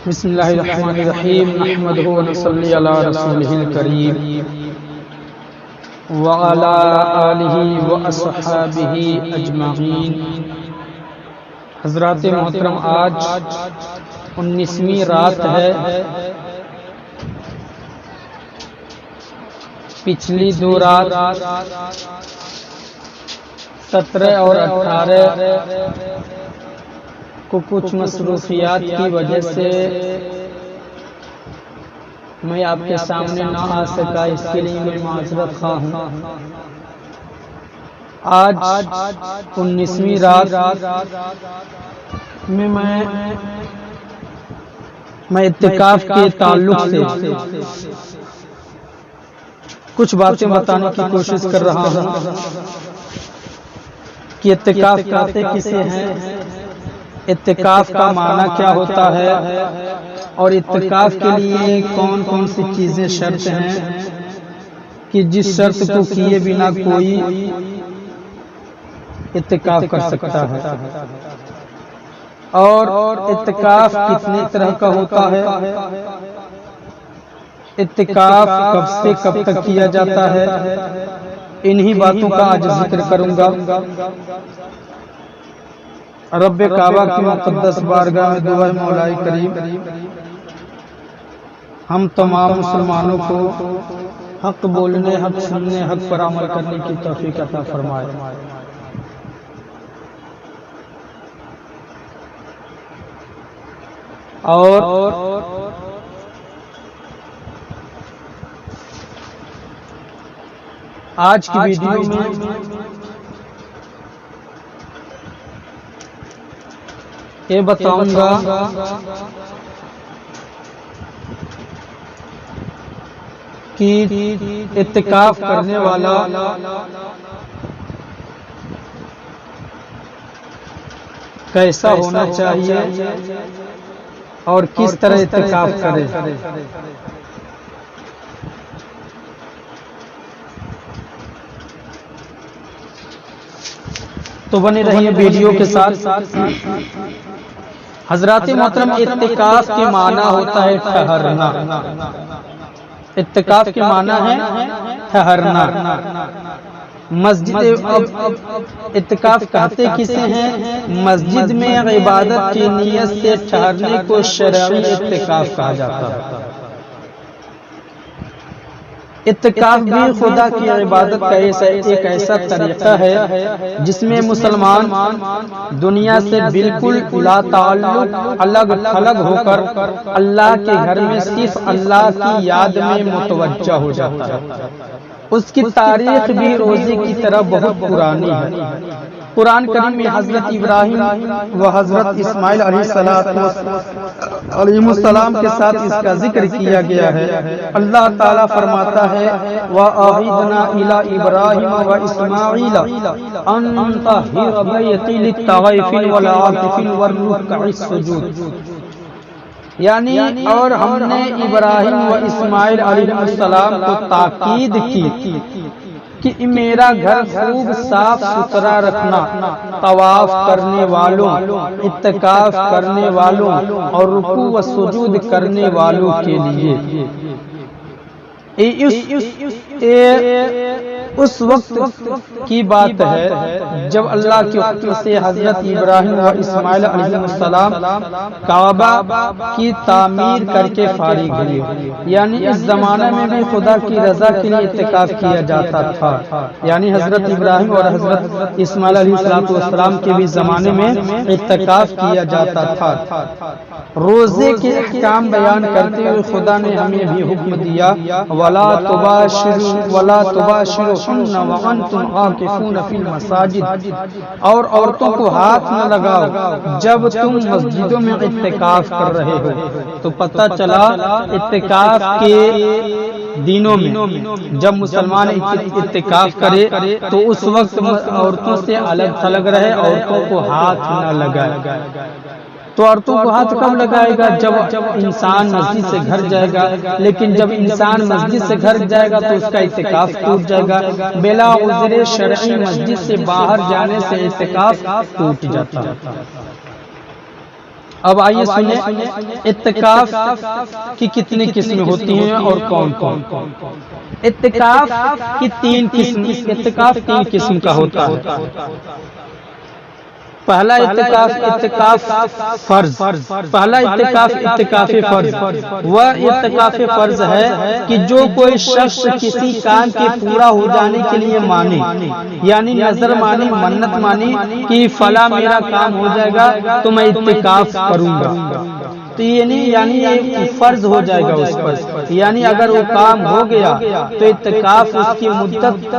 بسم اللہ الرحمن الرحیم نحمدہ ونصلی علی رسولہ الکریم وعلی آلہ واصحابہ اجمعین۔ حضرات محترم، آج 19ویں رات ہے۔ پچھلی دو رات 17 اور 18 کو کچھ مصروفیات کی وجہ سے میں آپ کے سامنے نہ آ سکا، اس کے لیے میں معذرت خواہ ہوں۔ آج 19ویں رات میں اعتکاف کے تعلق سے کچھ باتیں بتانے کی کوشش کر رہا ہوں کہ اعتکاف کرتے کسے ہیں، اعتکاف کا معنی کیا ہوتا ہے، اور اعتکاف کے لیے کون کون سی چیزیں شرط ہیں کہ جس شرط کو کیے بنا کوئی اعتکاف کر سکتا ہے، اور اعتکاف کتنے طرح کا ہوتا ہے، اعتکاف کب سے کب تک کیا جاتا ہے، انہی باتوں کا آج ذکر کروں گا۔ رب کعبہ کی مقدس بارگاہ میں دعا ہے مولا کریم ہم تمام مسلمانوں کو حق بولنے، حق سننے، حق پر عمل کرنے کی توفیق عطا فرمائے۔ اور آج کی ویڈیو میں یہ بتاؤں گا کہ اعتکاف کرنے والا کیسا ہونا چاہیے اور کس طرح اعتکاف کرے۔ تو بنے رہیے ویڈیو کے ساتھ۔ حضرات محترم، اعتکاف کے معنی ہوتا ہے ٹھہرنا۔ اعتکاف کے معنی ہے ٹھہرنا۔ مسجد اعتکاف کہتے کسے ہیں؟ مسجد میں عبادت کی نیت سے ٹھہرنے کو شرعی اعتکاف کہا جاتا ہے۔ اعتکاف بھی خدا کی عبادت کا ایک ایسا طریقہ ہے جس میں مسلمان دنیا سے بالکل لا تعلق، الگ تھلگ ہو کر اللہ کے گھر میں صرف اللہ کی یاد میں متوجہ ہو جاتا ہے۔ اس کی تاریخ بھی روزے کی طرح بہت پرانی ہے۔ قرآن کریم میں حضرت ابراہیم و حضرت اسماعیل علیہ السلام کے ساتھ اس کا ذکر کیا گیا ہے۔ اللہ تعالیٰ فرماتا ہے وَأَعِدْنَا إِلَىٰ إِبْرَاهِيمَ وَإِسْمَاعِيلَ أَن طَهِّرَ بَيْتِي لِلطَّوَافِينَ وَالْعَاكِفِينَ وَالرُّكَّعِ السُّجُودِ، یعنی اور ہم نے ابراہیم و اسماعیل علیہ السلام کو تاکید کی کہ میرا گھر خوب صاف ستھرا رکھنا، طواف کرنے والوں، اعتکاف کرنے والوں اور رکوع و سجود کرنے والوں کے لیے۔ اس وقت کی بات ہے جب اللہ کے حکم سے حضرت ابراہیم و اسماعیل علیہ السلام کعبہ کی تعمیر کر کے فارغ ہوئے، یعنی اس زمانے میں بھی خدا کی رضا کے لیے اعتکاف کیا جاتا تھا، یعنی حضرت ابراہیم اور حضرت اسماعیل علیہ السلام کے بھی زمانے میں اعتکاف کیا جاتا تھا۔ روزے کے احکام بیان کرتے ہوئے خدا نے ہمیں بھی حکم دیا وَلَا تُبَاشِرُوهُنَّ وَأَنْتُمْ عَاكِفُونَ فِي الْمَسَاجِدِ، اور عورتوں کو ہاتھ نہ لگاؤ جب تم مسجدوں میں اعتکاف کر رہے ہو۔ تو پتہ چلا اعتکاف کے دنوں میں جب مسلمان اعتکاف کرے تو اس وقت عورتوں سے الگ تھلگ رہے، عورتوں کو ہاتھ نہ لگائے۔ تو عورتوں کو ہاتھ کب لگائے گا؟ جب انسان مسجد سے گھر جائے گا، لیکن جب انسان مسجد سے گھر جائے گا تو اس کا اعتکاف ٹوٹ جائے گا۔ بلا عذر شرعی مسجد سے باہر جانے سے اعتکاف ٹوٹ جاتا ہے۔ اب آئیے سنیں اعتکاف کی کتنی قسمیں ہوتی ہیں اور کون کون؟ اعتکاف کی تین قسم کا ہوتا ہے۔ پہلا اعتکاف فرض، پہلا اعتکاف فرض۔ وہ اعتکاف فرض ہے کہ جو کوئی شخص کسی کام کے پورا ہو جانے کے لیے مانے، یعنی نظر مانی، منت مانی کہ فلاں میرا کام ہو جائے گا تو میں اعتکاف کروں گا، تو یعنی یہ فرض ہو جائے گا اس پر، یعنی اگر وہ کام ہو گیا تو اعتکاف اس کی مدت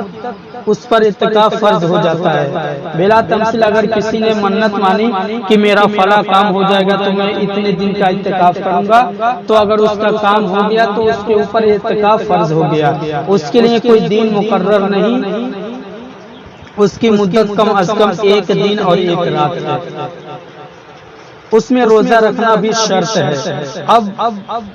اس پر اعتکاف فرض ہو جاتا ہے۔ بلا تمثیل اگر کسی نے منت مانی کہ میرا فلاں کام ہو جائے گا تو میں اتنے دن کا اعتکاف کروں گا، تو اگر اس کا کام ہو گیا تو اس کے اوپر اعتکاف فرض ہو گیا۔ اس کے لیے کوئی دن مقرر نہیں، اس کی مدت کم از کم 1 دن اور 1 رات ہے۔ اس میں روزہ رکھنا بھی شرط ہے۔ اب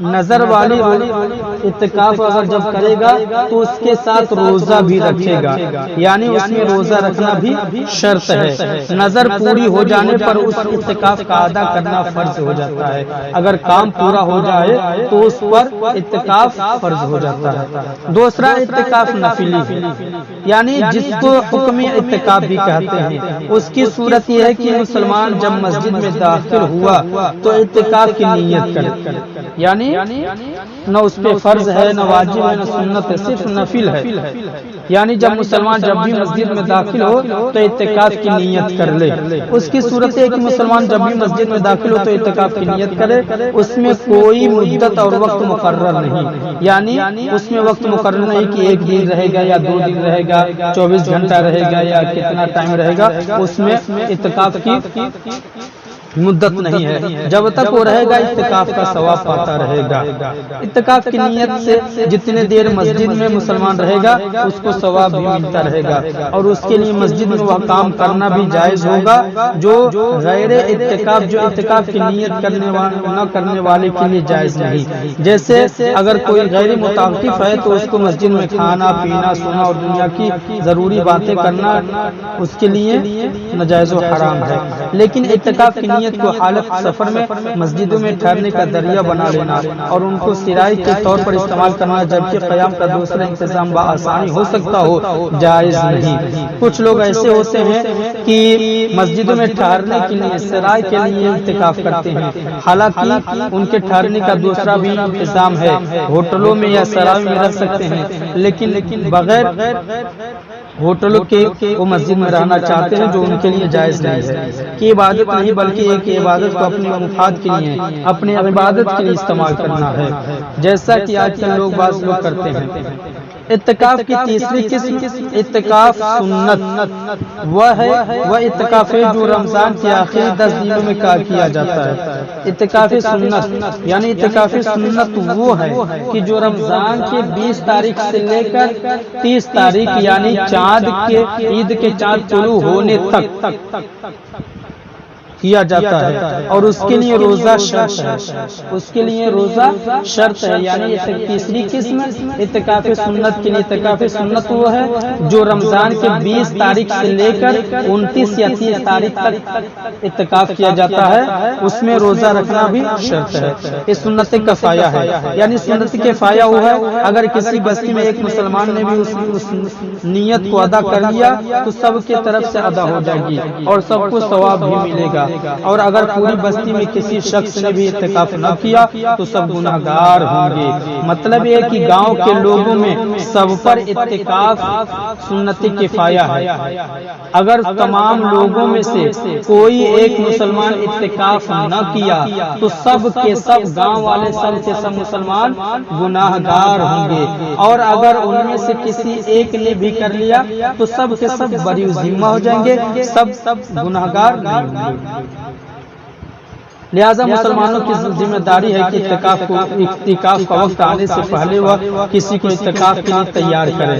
نظر والی اعتکاف اگر جب کرے گا تو اس کے ساتھ روزہ بھی رکھے گا، یعنی اس میں روزہ رکھنا بھی شرط ہے۔ نظر پوری ہو جانے پر اس اعتکاف کا ادا کرنا فرض ہو جاتا ہے۔ اگر کام پورا ہو جائے تو اس پر اعتکاف فرض ہو جاتا ہے۔ دوسرا اعتکاف نفلی، یعنی جس کو حکم اعتکاف بھی کہتے ہیں۔ اس کی صورت یہ ہے کہ مسلمان جب مسجد میں داخل ہوا تو اعتکاف کی نیت کرے، یعنی نہ اس پہ فرض ہے، نہ واجب ہے، نہ سنت ہے، صرف نفل ہے۔ یعنی جب مسلمان جب بھی مسجد میں داخل ہو تو اعتکاف کی نیت کر لے۔ اس کی صورت ہے کہ مسلمان جب بھی مسجد میں داخل ہو تو اعتکاف کی نیت کرے۔ اس میں کوئی مدت اور وقت مقرر نہیں، یعنی اس میں وقت مقرر نہیں کہ 1 دن رہے گا یا 2 دن رہے گا، 24 گھنٹہ رہے گا یا کتنا ٹائم رہے گا، اس میں اعتکاف کی مدت نہیں ہے۔ جب تک وہ رہے گا اعتکاف کا ثواب پاتا رہے گا۔ اعتکاف کی نیت سے جتنے دیر مسجد میں مسلمان رہے گا اس کو ثواب بھی ملتا رہے گا، اور اس کے لیے مسجد میں وہ کام کرنا بھی جائز ہوگا جو غیر اعتکاف، جو اعتکاف کی نیت نہ کرنے والے کے لیے جائز نہیں۔ جیسے اگر کوئی غیر متعفف ہے تو اس کو مسجد میں کھانا پینا، سونا اور دنیا کی ضروری باتیں کرنا اس کے لیے ناجائز و حرام ہے۔ لیکن اعتکاف کی نیت کو حالت سفر میں مسجدوں میں ٹھہرنے کا ذریعہ بنا لینا اور ان کو سرائی کے طور پر استعمال کرنا، جبکہ قیام کا دوسرا انتظام بآسانی ہو سکتا ہو، جائز نہیں۔ کچھ لوگ ایسے ہوتے ہیں کہ مسجدوں میں ٹھہرنے کے لیے، سرائی کے لیے اعتکاف کرتے ہیں، حالانکہ ان کے ٹھہرنے کا دوسرا بھی انتظام ہے، ہوٹلوں میں یا سرائیوں میں رہ سکتے ہیں، لیکن بغیر ہوٹلوں کے وہ مسجد میں رہنا چاہتے ہیں، جو ان کے لیے جائز نہیں ہے۔ کہ عبادت نہیں بلکہ ایک عبادت کو اپنے مفاد کے لیے، اپنے عبادت کے لیے استعمال کرنا ہے، جیسا کہ آج کل بعض لوگ کرتے ہیں۔ اعتکاف کی تیسری قسم اعتکاف سنت، وہ اعتکاف ہے جو رمضان کے آخری 10 دنوں میں کیا جاتا ہے۔ اعتکاف سنت یعنی اعتکاف سنت وہ ہے کہ جو رمضان کے 20 تاریخ سے لے کر 30 تاریخ یعنی عید کے چاند طلوع ہونے تک کیا جاتا ہے، اور اس کے لیے روزہ شرط ہے، اس کے لیے روزہ شرط ہے۔ یعنی تیسری قسم اعتکاف سنت کے لیے، اعتکاف سنت وہ ہے جو رمضان کے 20 تاریخ سے لے کر 29 یا 30 تاریخ تک اعتکاف کیا جاتا ہے، اس میں روزہ رکھنا بھی شرط ہے۔ یہ سنت کفایہ ہے، یعنی سنت کفایہ وہ ہے اگر کسی بستی میں ایک مسلمان نے بھی اس نیت کو ادا کر لیا تو سب کی طرف سے ادا ہو جائے گی اور سب کو ثواب بھی ملے گا، اور اگر پوری بستی میں کسی شخص نے بھی اعتکاف نہ کیا تو سب گناہگار ہوں گے۔ مطلب یہ کہ گاؤں کے لوگوں میں سب پر اعتکاف سنت کفایہ ہے۔ اگر تمام لوگوں میں سے کوئی ایک مسلمان اعتکاف نہ کیا تو سب کے سب گاؤں والے سب کے سب مسلمان گناہگار ہوں گے، اور اگر ان میں سے کسی ایک نے بھی کر لیا تو سب کے سب بری ذمہ ہو جائیں گے، سب گناہگار نہیں ہوں گے۔ لہذا مسلمانوں کی ذمہ داری ہے کہ اعتکاف کا وقت آنے سے پہلے وہ کسی کو اعتکاف کے لیے تیار کرے،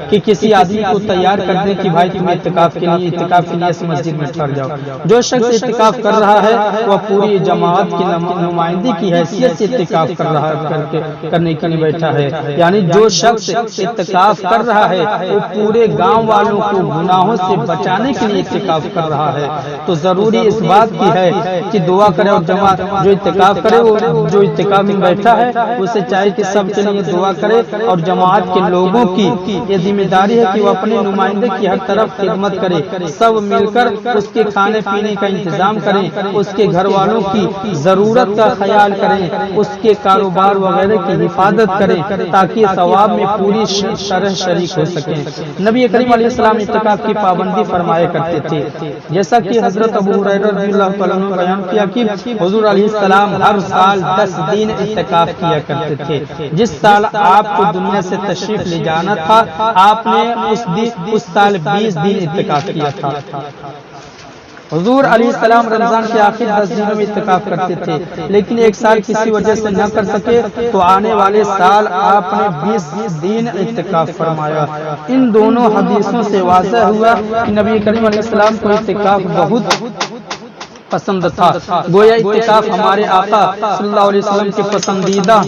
کہ کسی آدمی کو تیار کر دے کہ بھائی تم اعتکاف کے لیے مسجد میں ٹھہر جاؤ۔ جو شخص اعتکاف کر رہا ہے وہ پوری جماعت کی نمائندگی کی حیثیت سے اعتکاف کرنے کے لیے بیٹھا ہے، یعنی جو شخص اعتکاف کر رہا ہے وہ پورے گاؤں والوں کو گناہوں سے بچانے کے لیے اعتکاف کر رہا ہے۔ تو ضروری اس بات کی ہے کہ دعا کرے اور جماعت جو اعتکاف کرے، وہ جو اعتکاف میں بیٹھا ہے اسے چاہے کہ سب کے لیے دعا کرے، اور جماعت کے لوگوں کی یہ ذمہ داری ہے کہ وہ اپنے نمائندے کی ہر طرف خدمت کرے، سب مل کر اس کے کھانے پینے کا انتظام کریں، اس کے گھر والوں کی ضرورت کا خیال کریں، اس کے کاروبار وغیرہ کی حفاظت کریں تاکہ ثواب میں پوری طرح شریک ہو سکیں۔ نبی کریم علیہ السلام اعتکاف کی پابندی فرمایا کرتے تھے، جیسا کہ حضرت ابو ہریرہ رضی اللہ تعالیٰ عنہ بیان کیا کہ حضور علیہ السلام ہر سال 10 دن اعتکاف کیا کرتے تھے۔ جس سال آپ کو دنیا سے تشریف لے جانا تھا، آپ نے اس سال 20 دن اعتکاف کیا تھا۔ حضور علیہ السلام رمضان کے آخر 10 دنوں میں اعتکاف کرتے تھے، لیکن ایک سال کسی وجہ سے نہ کر سکے تو آنے والے سال آپ نے 20 دن اعتکاف فرمایا۔ ان دونوں حدیثوں سے واضح ہوا کہ نبی کریم علیہ السلام کو اعتکاف بہت پسند تھا، گویا اعتکاف ہمارے آقا صلی اللہ علیہ وسلم کے پسندیدہ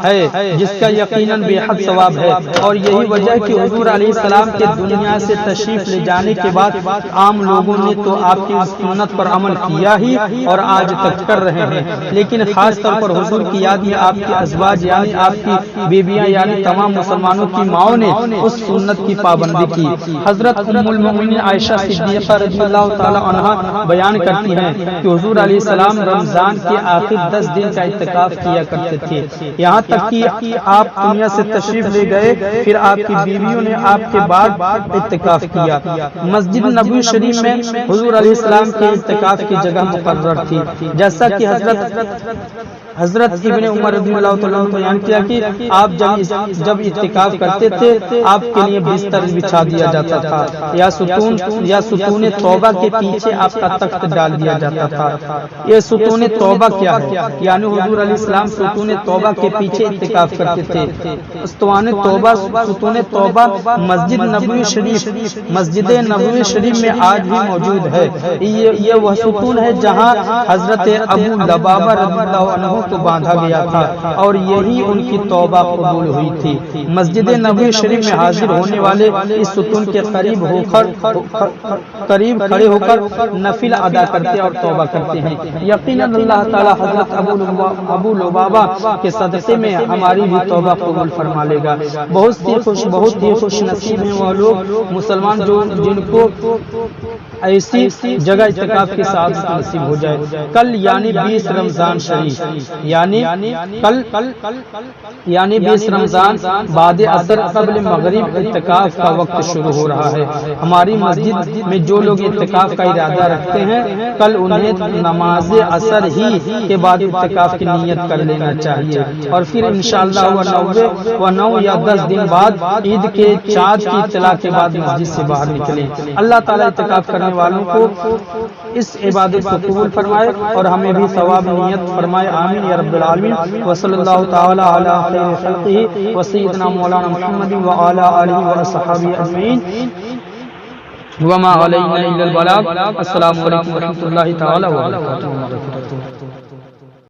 ہے، جس کا یقیناً بے حد ثواب ہے، اور یہی وجہ ہے کہ حضور علیہ السلام کے دنیا سے تشریف لے جانے کے بعد عام لوگوں نے تو آپ کی سنت پر عمل کیا ہی اور آج تک کر رہے ہیں، لیکن خاص طور پر حضور کی یاد میں آپ کے ازواج یعنی آپ کی بیویاں یعنی تمام مسلمانوں کی ماؤں نے اس سنت کی پابندی کی۔ حضرت ام المؤمنین عائشہ صدیقہ رضی اللہ تعالی عنہا بیان کرتی ہیں کہ حضور علیہ السلام رمضان کے آخر 10 دن کا اعتکاف کیا کرتے تھے، یہاں تک کہ آپ دنیا سے تشریف لے گئے، پھر آپ کی بیویوں نے آپ کے بعد اعتکاف کیا۔ مسجد نبوی شریف میں حضور علیہ السلام کے اعتکاف کی جگہ مقرر تھی، جیسا کہ حضرت ابن عمر رضی اللہ تعالیٰ عنہ بیان کیا کہ آپ جب اعتکاف کرتے تھے آپ کے لیے بستر بچھا دیا جاتا تھا، یا ستون توبہ کے پیچھے آپ کا تخت ڈال دیا جاتا تھا۔ یہ ستون توبہ کیا ہے؟ یعنی حضور علیہ السلام ستون توبہ کے پیچھے اعتکاف کرتے تھے۔ ستون توبہ مسجد نبوی شریف میں آج بھی موجود ہے۔ یہ وہ ستون ہے جہاں حضرت ابو لبابہ رضی اللہ عنہ کو باندھا گیا تھا، اور یہی ان کی توبہ قبول ہوئی تھی۔ مسجد نبوی شریف میں حاضر ہونے والے اس ستون کے قریب کھڑے ہو کر نفل ادا کرتے اور توبہ کرتے ہیں۔ یقیناً اللہ تعالی حضرت ابو لبابہ کے صدقے میں ہماری بھی توبہ قبول فرما لے گا۔ بہت ہی خوش نصیب ہیں وہ لوگ مسلمان جن کو ایسی جگہ اعتکاف کی سعادت نصیب ہو جائے۔ کل یعنی 20 رمضان شریف یعنی 20 رمضان بعد عصر قبل مغرب اعتکاف کا وقت شروع ہو رہا ہے۔ ہماری مسجد میں جو لوگ اعتکاف کا ارادہ رکھتے ہیں کل انہیں نماز عصر ہی کے بعد اعتکاف کی نیت کر لینا چاہیے، اور پھر انشاءاللہ 9 یا 10 دن بعد عید کے چاند کی اطلاع کے بعد مسجد سے باہر نکلیں۔ اللہ تعالیٰ اعتکاف کرنے والوں کو اس عبادت کو قبول فرمائے اور ہمیں بھی ثواب نیت فرمائے، آمین یا رب العالمین۔ وصلی اللہ تعالی علی خیر خلقہ وسیدنا مولانا محمد وعلی آلہ وصحبہ اجمعین، وما علینا الا البلاغ۔ السلام علیکم ورحمۃ اللہ تعالی وبرکاتہ۔